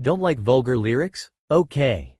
Don't like vulgar lyrics? Okay.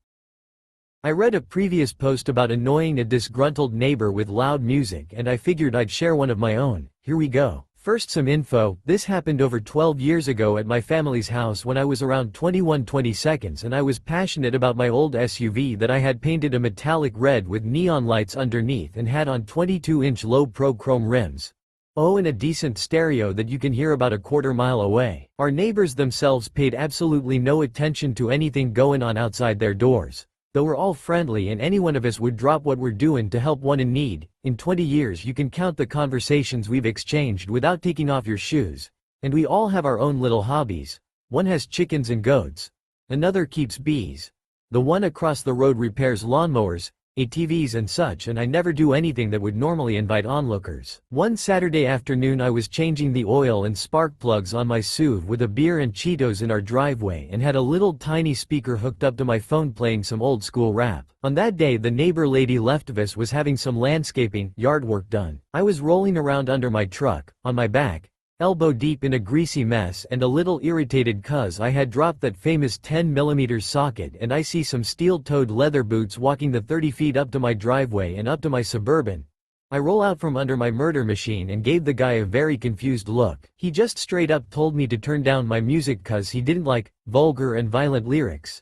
I read a previous post about annoying a disgruntled neighbor with loud music and I figured I'd share one of my own. Here we go. First some info, this happened over 12 years ago at my family's house when I was around 21-20 seconds and I was passionate about my old SUV that I had painted a metallic red with neon lights underneath and had on 22-inch low pro chrome rims. Oh, and a decent stereo that you can hear about a quarter mile away. Our neighbors themselves paid absolutely no attention to anything going on outside their doors. Though we're all friendly and any one of us would drop what we're doing to help one in need, in 20 years you can count the conversations we've exchanged without taking off your shoes. And we all have our own little hobbies. One has chickens and goats. Another keeps bees. The one across the road repairs lawnmowers, ATVs and such, and I never do anything that would normally invite onlookers. One Saturday afternoon I was changing the oil and spark plugs on my SUV with a beer and Cheetos in our driveway and had a little tiny speaker hooked up to my phone playing some old school rap. On that day the neighbor lady left of us was having some landscaping, yard work done. I was rolling around under my truck, on my back, elbow deep in a greasy mess and a little irritated cuz I had dropped that famous 10mm socket and I see some steel-toed leather boots walking the 30 feet up to my driveway and up to my Suburban. I roll out from under my murder machine and gave the guy a very confused look. He just straight up told me to turn down my music cuz he didn't like vulgar and violent lyrics.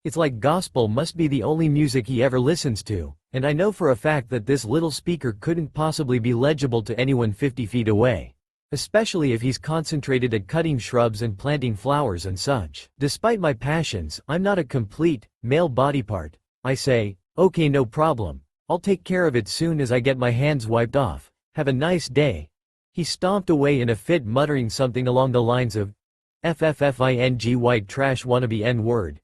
It's like gospel must be the only music he ever listens to, and I know for a fact that this little speaker couldn't possibly be legible to anyone 50 feet away. Especially if he's concentrated at cutting shrubs and planting flowers and such. Despite my passions, I'm not a complete, male body part. I say, okay, no problem. I'll take care of it soon as I get my hands wiped off. Have a nice day. He stomped away in a fit muttering something along the lines of, FFFING white trash wannabe N-word.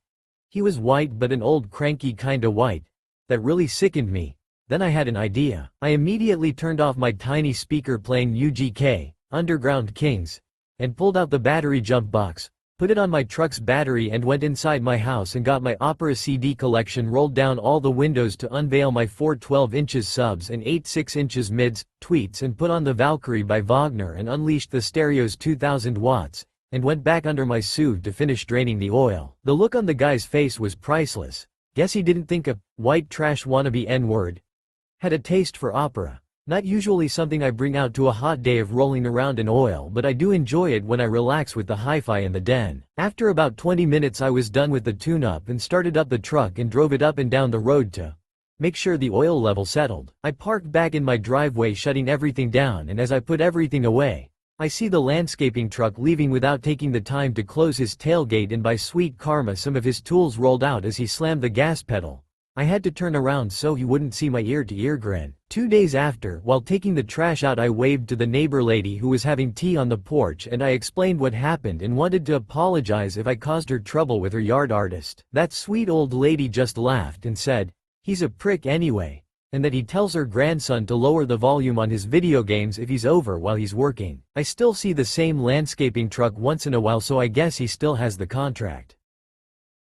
He was white but an old cranky kinda white. That really sickened me. Then I had an idea. I immediately turned off my tiny speaker playing UGK. Underground Kings, and pulled out the battery jump box, put it on my truck's battery and went inside my house and got my opera CD collection, rolled down all the windows to unveil my 4 12-inches subs and 8 6-inches mids, tweets and put on the Valkyrie by Wagner and unleashed the stereo's 2000 watts, and went back under my SUV to finish draining the oil. The look on the guy's face was priceless. Guess he didn't think a white trash wannabe N-word had a taste for opera. Not usually something I bring out to a hot day of rolling around in oil, but I do enjoy it when I relax with the hi-fi in the den. After about 20 minutes I was done with the tune-up and started up the truck and drove it up and down the road to make sure the oil level settled. I parked back in my driveway shutting everything down, and as I put everything away, I see the landscaping truck leaving without taking the time to close his tailgate, and by sweet karma some of his tools rolled out as he slammed the gas pedal. I had to turn around so he wouldn't see my ear-to-ear grin. 2 days after, while taking the trash out, I waved to the neighbor lady who was having tea on the porch and I explained what happened and wanted to apologize if I caused her trouble with her yard artist. That sweet old lady just laughed and said, "He's a prick anyway," and that he tells her grandson to lower the volume on his video games if he's over while he's working. I still see the same landscaping truck once in a while, so I guess he still has the contract.